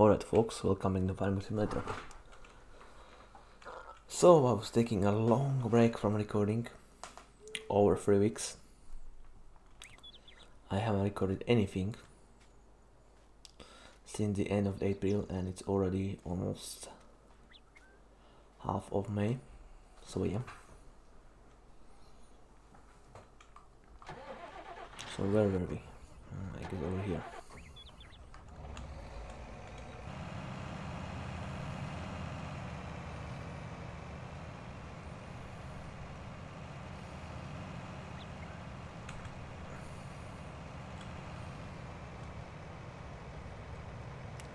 Alright folks, welcome to Farming Simulator. So I was taking a long break from recording, over 3 weeks. I haven't recorded anything since the end of April and it's already almost half of May, so yeah. So where were we? I guess over here.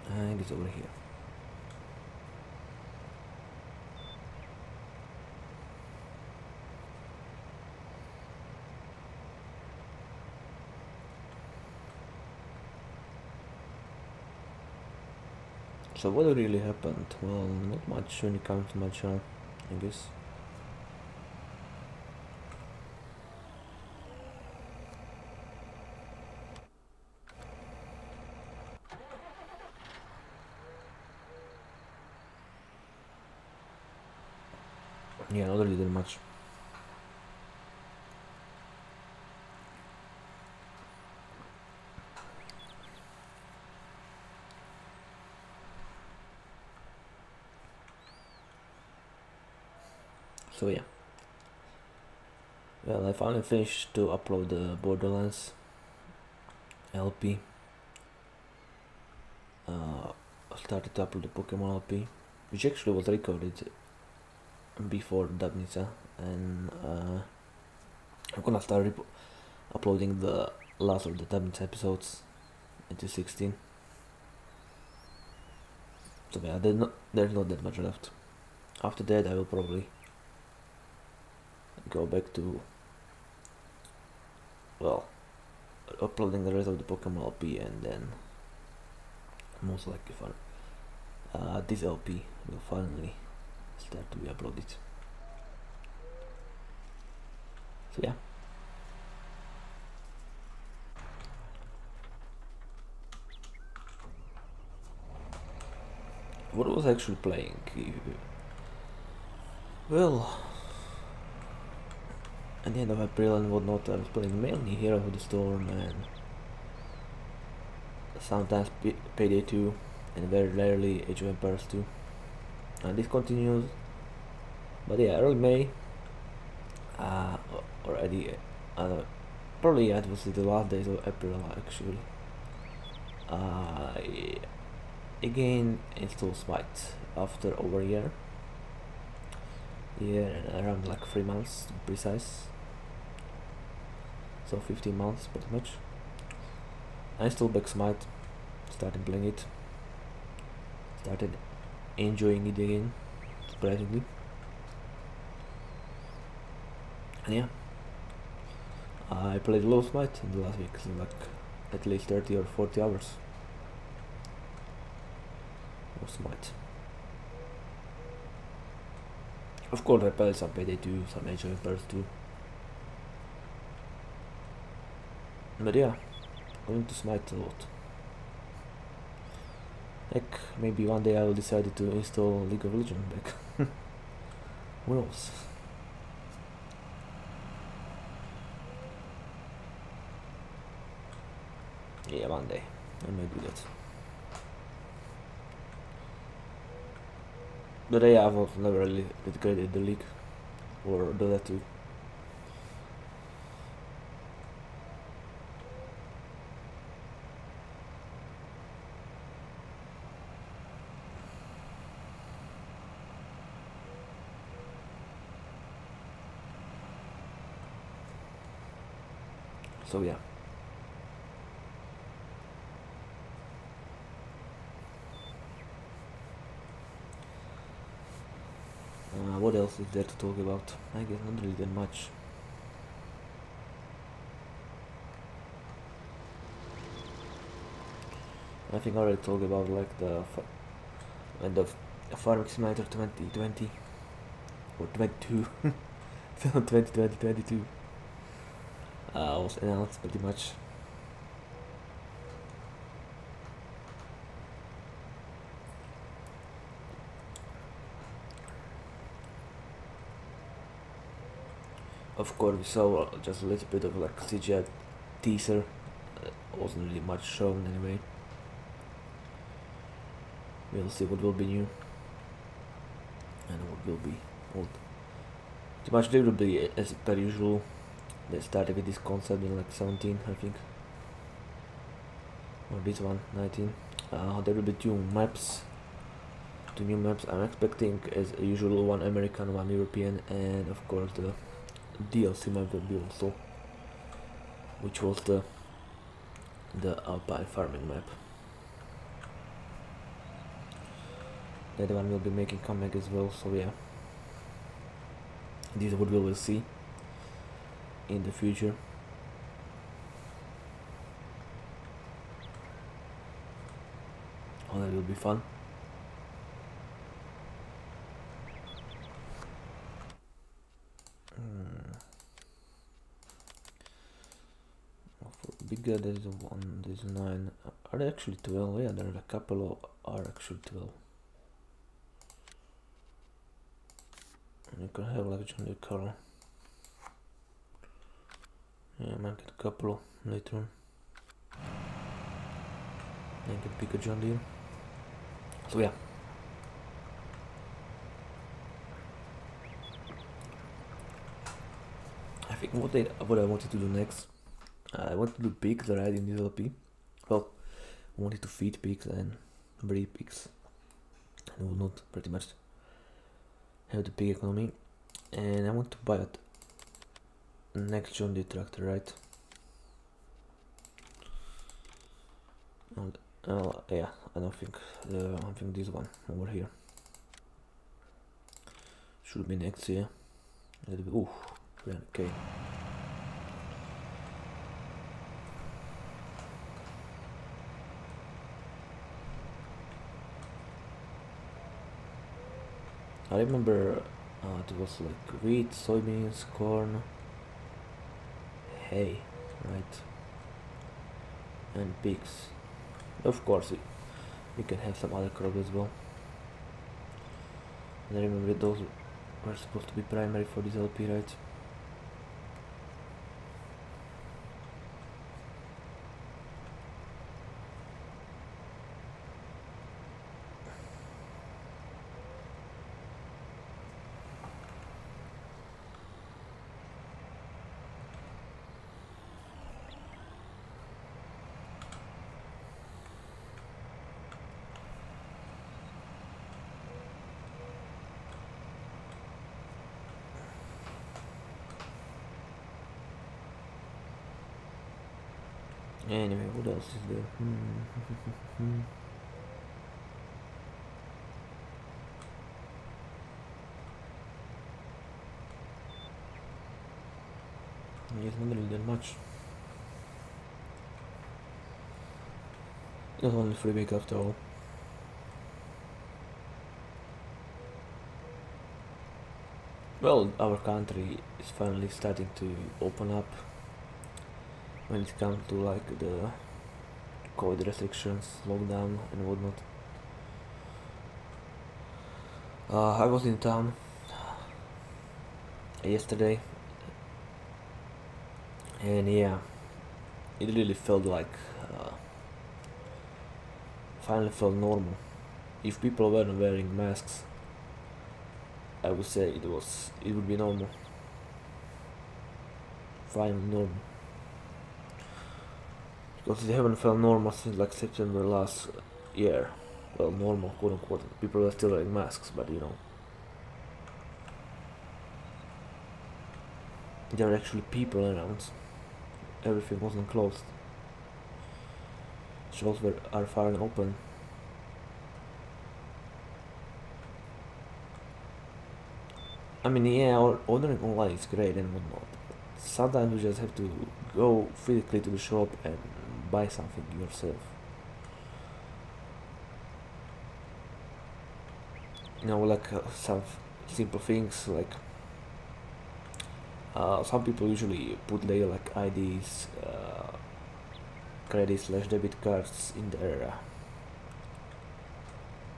I guess over here. So what really happened? Well, not much when it comes to my channel, I guess. Yeah, not really that much. So yeah. Well, I finally finished to upload the Borderlands LP. I started to upload the Pokemon LP, which actually was recorded before Dabnica, and I'm gonna start uploading the last of the Dabnica episodes into 16. So yeah, there's not that much left. After that I will probably go back to, well, uploading the rest of the Pokemon LP, and then most likely for this LP will finally start to be uploaded. So yeah. What was I actually playing? Well, at the end of April and whatnot, I was playing mainly Hero of the Storm and sometimes Payday 2 and very rarely Age of Empires 2. And this continues, but yeah, early May, already, probably it was the last days of April actually. I again installed Smite after over a year. Yeah, around like 3 months to be precise. So 15 months pretty much. I installed back Smite, started playing it, started enjoying it again, surprisingly. And yeah, I played a lot of Smite in the last week, so like at least 30 or 40 hours of Smite. Of course I played some Payday 2, some Age of Empires 2. But yeah, going to Smite a lot. Heck, maybe one day I will decide to install League of Legends back. Who knows? Yeah, one day I may do that. But yeah, I've never really integrated the league or do that too. So yeah. What else is there to talk about? I guess not really that much. I think I already talked about like the end of Farming Simulator 2020 or 22 2020 22 was announced pretty much. Of course, we saw just a little bit of like CGI teaser. Wasn't really much shown anyway. We'll see what will be new and what will be old. Too much there will be as per usual. They started with this concept in like 17, I think. Or this one, 19. There will be two maps. Two new maps. I'm expecting as usual one American, one European, and of course the DLC map will be also, which was the Alpine farming map. That one will be making comeback as well, so yeah. This is what we will see in the future. Oh, that will be fun. For bigger, there is a 1, there is 9. Are they actually 12? Yeah, there are a couple of are actually 12. And you can have like John Deere color. Yeah, I might get a couple later on. And get bigger John Deere. So yeah. I think what I wanted to do next, I wanted to do pigs right in this LP. Well, I wanted to feed pigs and breed pigs. And will not pretty much have the pig economy. And I want to buy it next John Deere tractor, right? And yeah, I don't think I think this one over here should be next year. Ooh, 300k. I remember it was like wheat, soybeans, corn, hay, right? And pigs. Of course, we can have some other crops as well. And I remember those were supposed to be primary for this LP, right? Anyway, what else is there? It's not really that much. It's only 3 weeks after all. Well, our country is finally starting to open up when it comes to like the COVID restrictions, lockdown and whatnot. I was in town yesterday, and yeah, it really felt like finally felt normal. If people weren't wearing masks, I would say it would be normal. Finally normal. Because they haven't felt normal since like September last year. Well, normal, quote unquote. People are still wearing masks, but you know. There were actually people around. Everything wasn't closed. Shops are far and open. I mean, yeah, ordering online is great and whatnot. Sometimes you just have to go physically to the shop and buy something yourself. You know, like some simple things like some people usually put their like IDs, credit/debit cards in their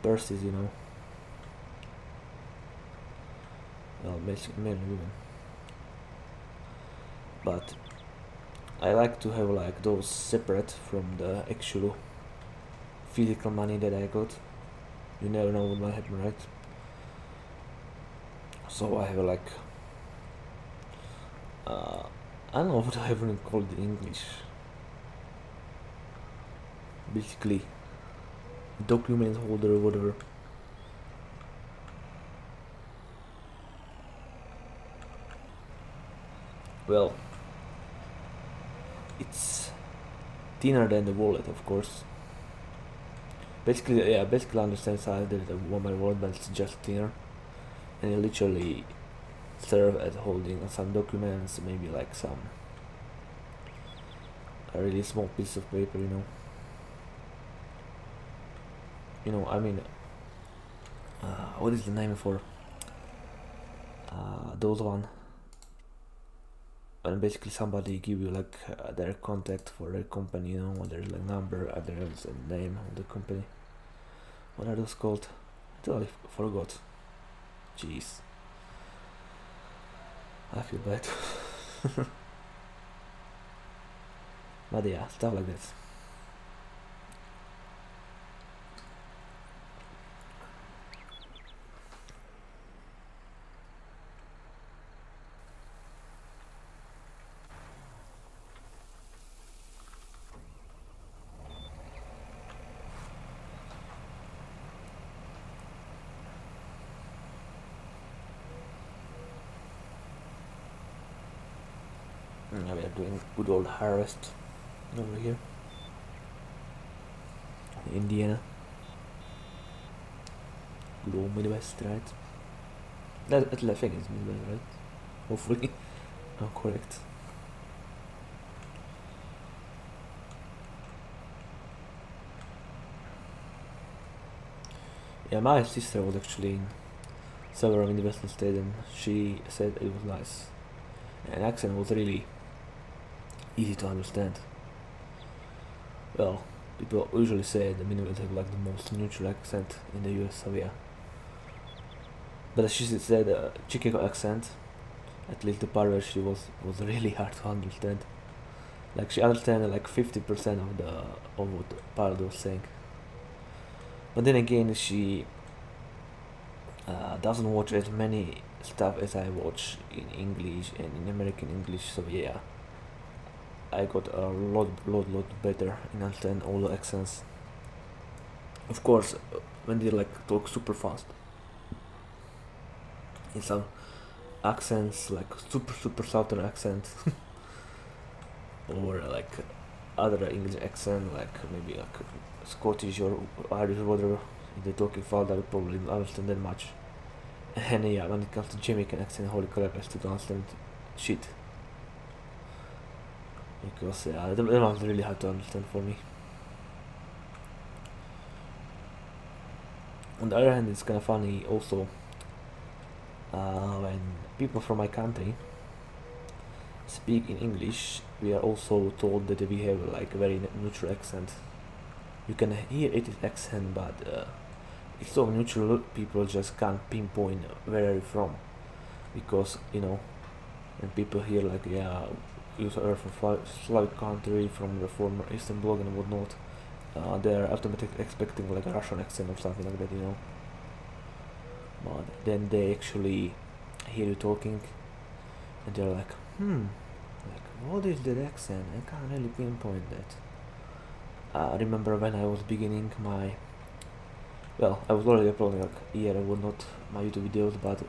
purses, you know. Well, basically men and women. but I like to have like those separate from the actual physical money that I got. You never know what might happen, right? So I have like I don't know what I even call it in English. Basically, document holder or whatever. Well, it's thinner than the wallet, of course. Basically, yeah, basically I understand size that the mobile wallet, but it's just thinner, and it literally serve as holding some documents, maybe like some a really small piece of paper, you know. I mean, what is the name for those one? And basically somebody give you like their contact for their company, you know, their like number, address, and name of the company. What are those called? I totally forgot. Jeez, I feel bad. But yeah, stuff like that. We are doing good old harvest over here in Indiana. Good old Midwest, right? I think it's Midwest, right? Hopefully, I'm correct. Yeah, my sister was actually in several Midwestern states, and she said it was nice. And accent was really easy to understand. Well, people usually say the Midwest have like the most neutral accent in the US, so yeah. But she said Chicago accent, at least the part where she was really hard to understand. Like she understood like 50% of what the part was saying. But then again, she doesn't watch as many stuff as I watch in English and in American English. So yeah, I got a lot better in understand all the accents. Of course, when they like talk super fast, in some accents like super southern accent, or like other English accent like maybe like Scottish or Irish or whatever. If they're talking fast, I would probably not understand that much. And yeah, when it comes to Jamaican accent, holy crap, I still don't understand shit. Because yeah, that was really hard to understand for me. On the other hand, it's kind of funny also when people from my country speak in English, we are also told that we have like a very neutral accent. You can hear it is accent, but it's so neutral, people just can't pinpoint where are you from. Because, you know, when people hear like, yeah, you are from Slavic country, from the former Eastern Bloc and whatnot, they're automatically expecting like a Russian accent or something like that, you know. But then they actually hear you talking and they're like, like what is that accent? I can't really pinpoint that. I remember when I was beginning my, well, I was already uploading like a year or whatnot my YouTube videos, but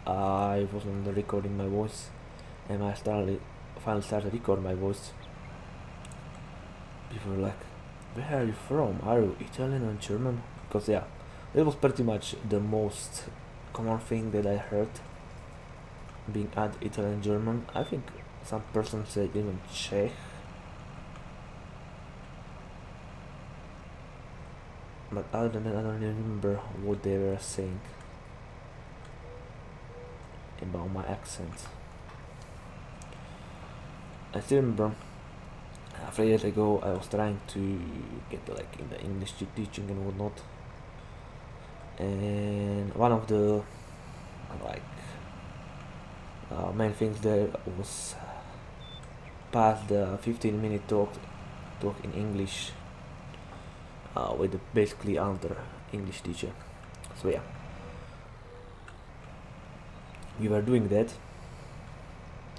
I wasn't recording my voice, and I finally started recording my voice. People were like, where are you from? Are you Italian or German? Because yeah, it was pretty much the most common thing that I heard, being at Italian German. I think some person said even Czech. But other than that, I don't even remember what they were saying about my accent. I still remember 3 years ago I was trying to get like in the English teaching and whatnot, and one of the like main things there was passed the 15-minute talk in English with basically another English teacher. So yeah, we were doing that,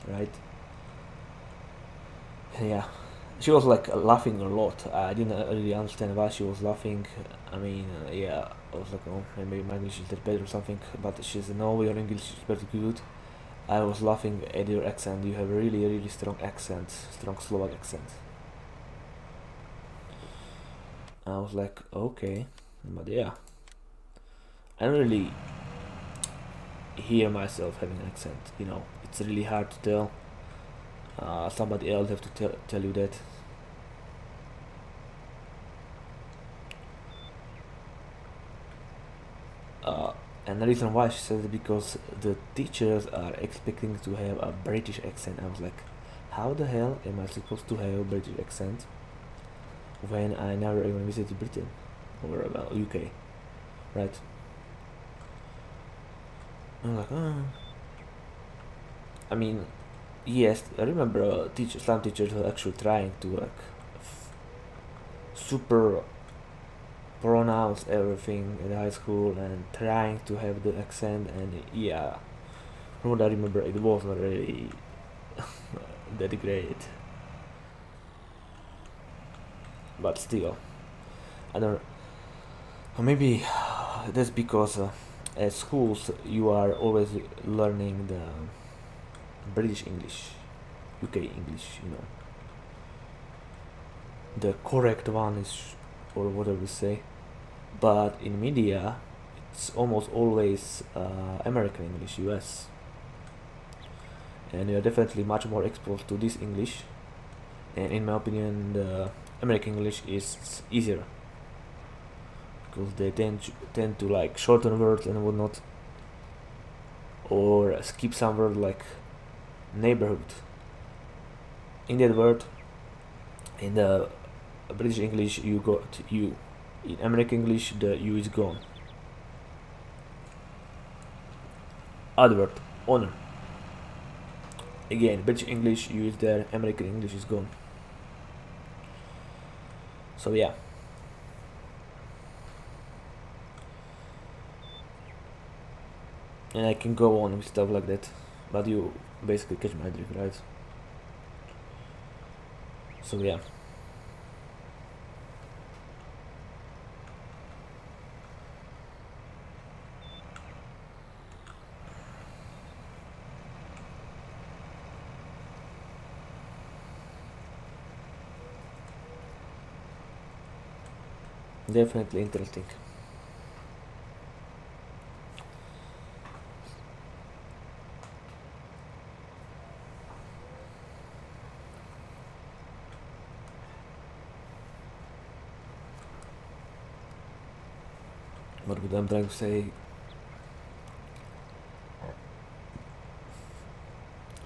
right? Yeah, she was like laughing a lot. I didn't really understand why she was laughing. I mean, yeah, I was like, oh, maybe my English is better or something. But she said, no, your English is pretty good. I was laughing at your accent. You have a really, really strong accent, strong Slovak accent. I was like, okay, but yeah, I don't really hear myself having an accent. You know, it's really hard to tell. Somebody else have to tell you that. And the reason why she said it because the teachers are expecting to have a British accent. I was like, how the hell am I supposed to have a British accent when I never even visited Britain or UK, right? I'm like, I mean, yes, I remember some teachers were actually trying to like super pronounce everything in high school and trying to have the accent, and yeah, from what I remember, it was not really that great. But still, I don't. Or maybe that's because at schools you are always learning the British English, UK English, you know. The correct one is, or whatever we say. But in media, it's almost always American English, US. And you're definitely much more exposed to this English. And in my opinion, the American English is easier. Because they tend to like shorten words and whatnot. Or skip some word like neighborhood. In that word, in the British English, you got you. In American English, the U is gone. Other word, honor. Again, British English, U is there. American English is gone. So yeah. And I can go on with stuff like that, but you basically catch my drift, right? So yeah. Definitely interesting. But what I'm trying to say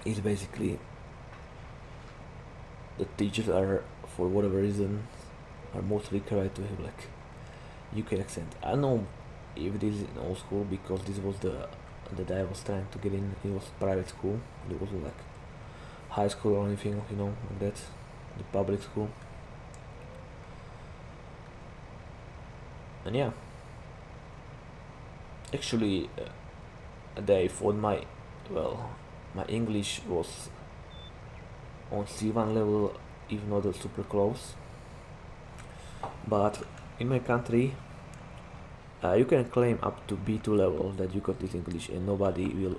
is basically the teachers are, for whatever reason, are mostly required to have like UK accent. I don't know if it is in all school, because this was the that I was trying to get in. It was private school. It wasn't like high school or anything, you know, like that. The public school. And yeah, actually, they thought my English was on C1 level, if not super close. But in my country, you can claim up to B2 level that you got this English, and nobody will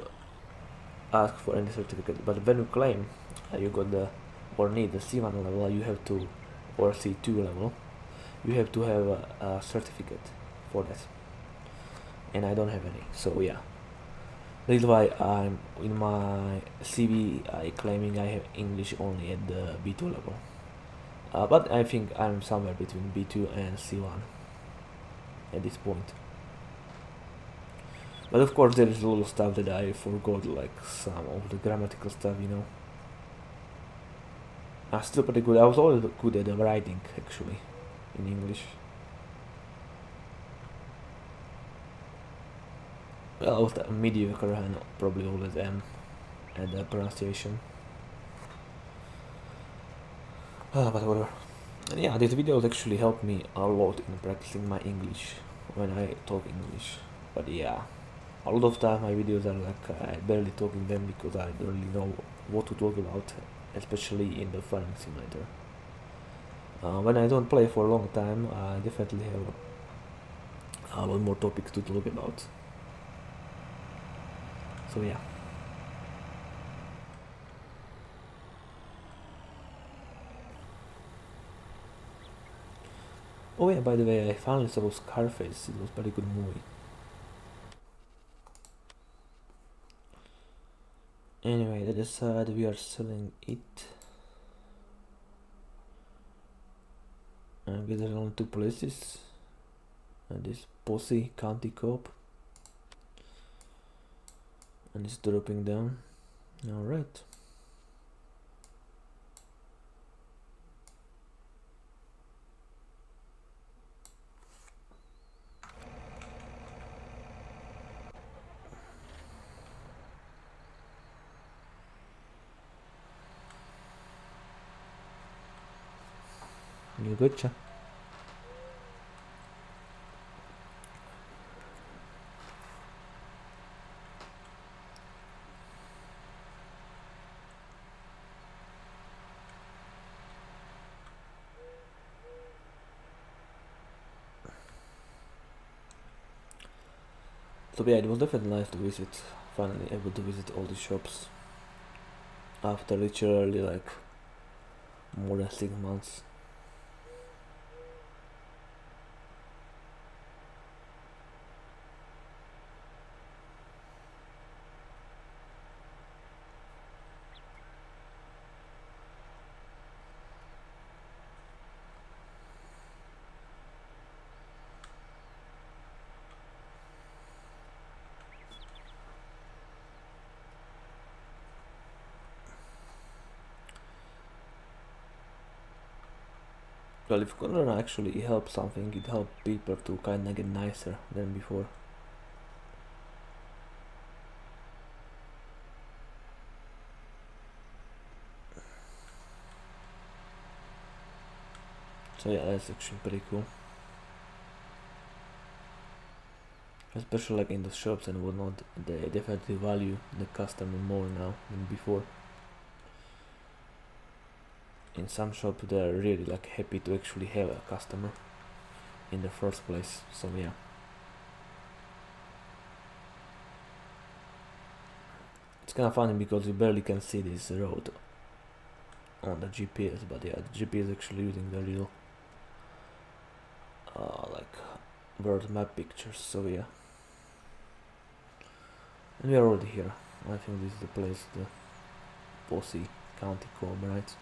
ask for any certificate. But when you claim you got the or need the C1 level, you have to, or C2 level, you have to have a certificate for that. And I don't have any. So yeah, that is why I'm in my CV claiming I have English only at the B2 level. But I think I'm somewhere between B2 and C1 at this point. But of course there is a lot of stuff that I forgot, like some of the grammatical stuff, you know. I'm still pretty good. I was always good at the writing, actually, in English. Well, I was mediocre and probably always am at the pronunciation. But whatever. And yeah, these videos actually help me a lot in practicing my English when I talk English. But yeah, a lot of time my videos are like I barely talk in them because I don't really know what to talk about, especially in the farming simulator. When I don't play for a long time, I definitely have a lot more topics to talk about. So yeah. Oh yeah, by the way, I finally saw Scarface. It was a very good movie. Anyway, they decided we are selling it. And there's only two places. And this Posse County Coop. And it's dropping down. Alright. You gotcha. So yeah, it was definitely nice to visit. Finally able to visit all the shops after literally like more than 6 months. Well, if Corona actually helps something, it helped people to kinda get nicer than before. So yeah, that's actually pretty cool. Especially like in the shops and whatnot, they definitely value the customer more now than before. In some shops they're really like happy to actually have a customer in the first place, so yeah. It's kinda funny because you barely can see this road on the GPS, but yeah, the GPS is actually using the real like world map pictures, so yeah. And we are already here. I think this is the place, the Posse County Coop, right?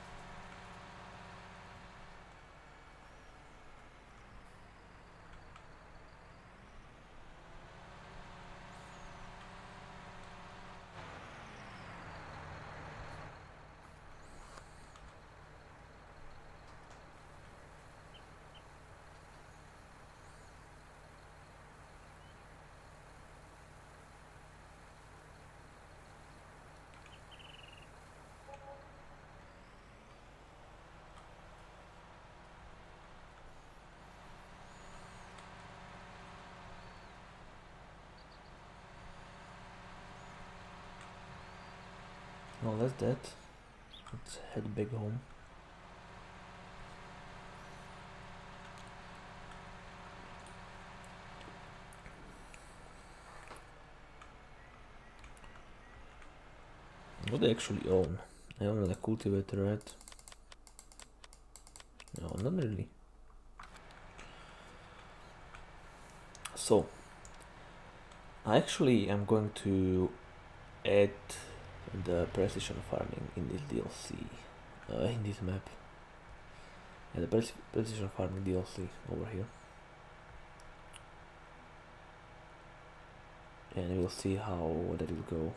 Well, that's that. Let's head back home. What do I actually own? I own a cultivator, right? No, not really. So, I actually am going to add the precision farming in this DLC, in this map. Yeah, the precision farming DLC over here. And we'll see how that will go.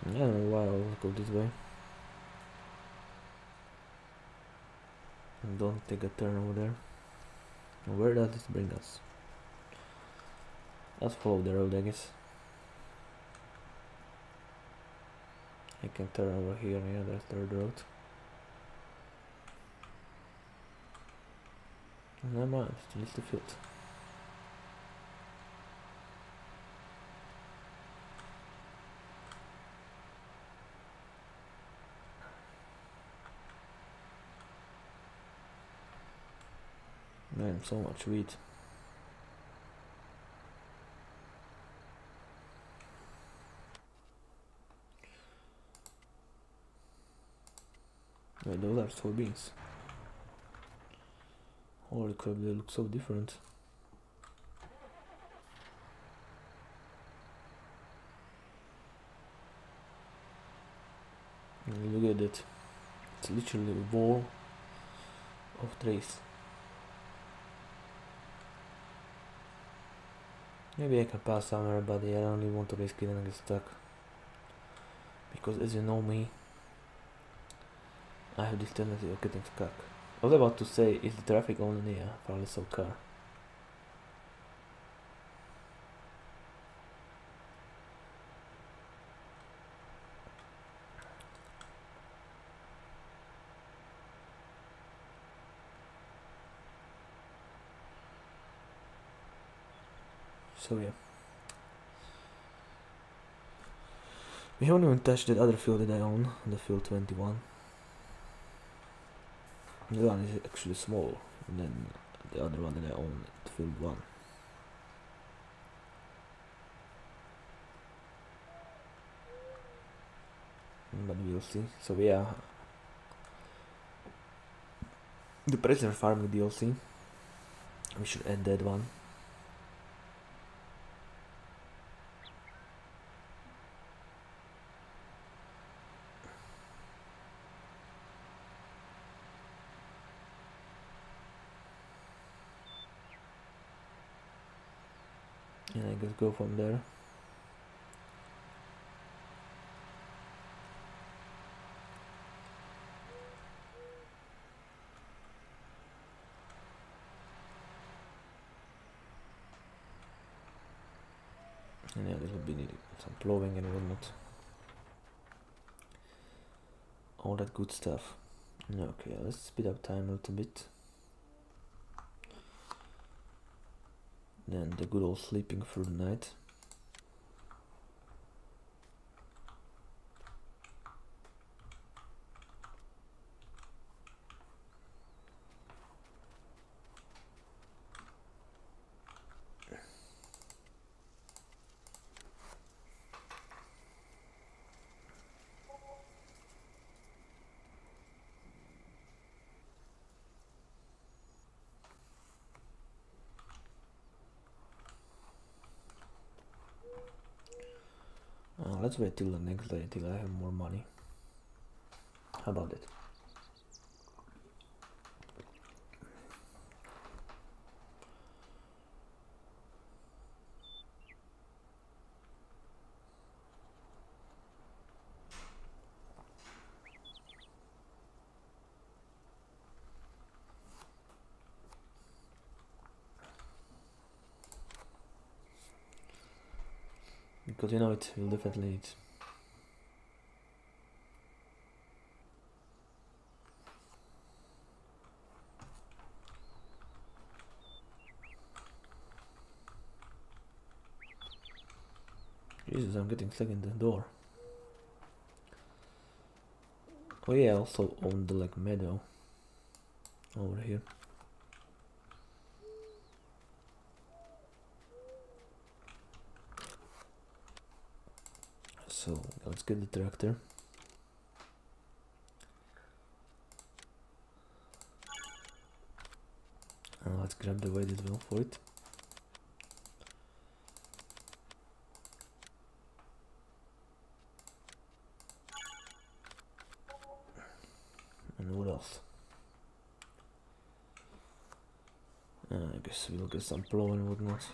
I don't know why I'll go this way. And don't take a turn over there. Where does this bring us? Let's follow the road, I guess. I can turn over here, yeah, there's the third road. Never mind, still is the field. Man, so much wheat. Wait, those are soybeans. Holy crap, they look so different. And look at it. It's literally a wall of trees. Maybe I can pass somewhere, but I don't really want to risk it and get stuck. Because as you know me, I have this tendency of getting stuck. I was about to say, is the traffic only here for a little car? So yeah. We haven't even touched that other field that I own, the field 21. The one is actually small, and then the other one that I own, the field 1. But we'll see. So yeah, the pressure farming DLC, we should add that one. And I guess go from there. And yeah, this will be needed some plowing and whatnot. All that good stuff. Okay, let's speed up time a little bit. Then the good old sleeping through the night. Let's wait till the next day, till I have more money. How about it? Because you know it, you'll definitely need. Jesus, I'm getting stuck in the door. Oh yeah, I also own the like meadow over here. So let's get the tractor. And let's grab the weight as well for it. And what else? I guess we'll get some plow and whatnot.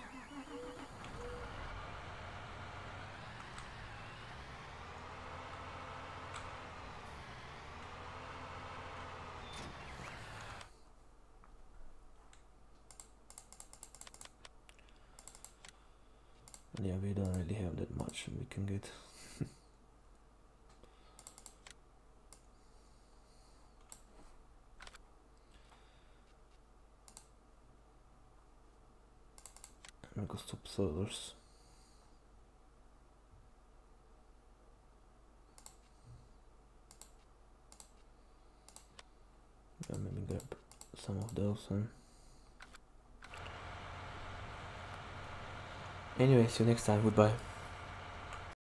And yeah, we don't really have that much we can get. We go stop servers. Yeah, maybe grab some of those and anyway, see you next time. Goodbye.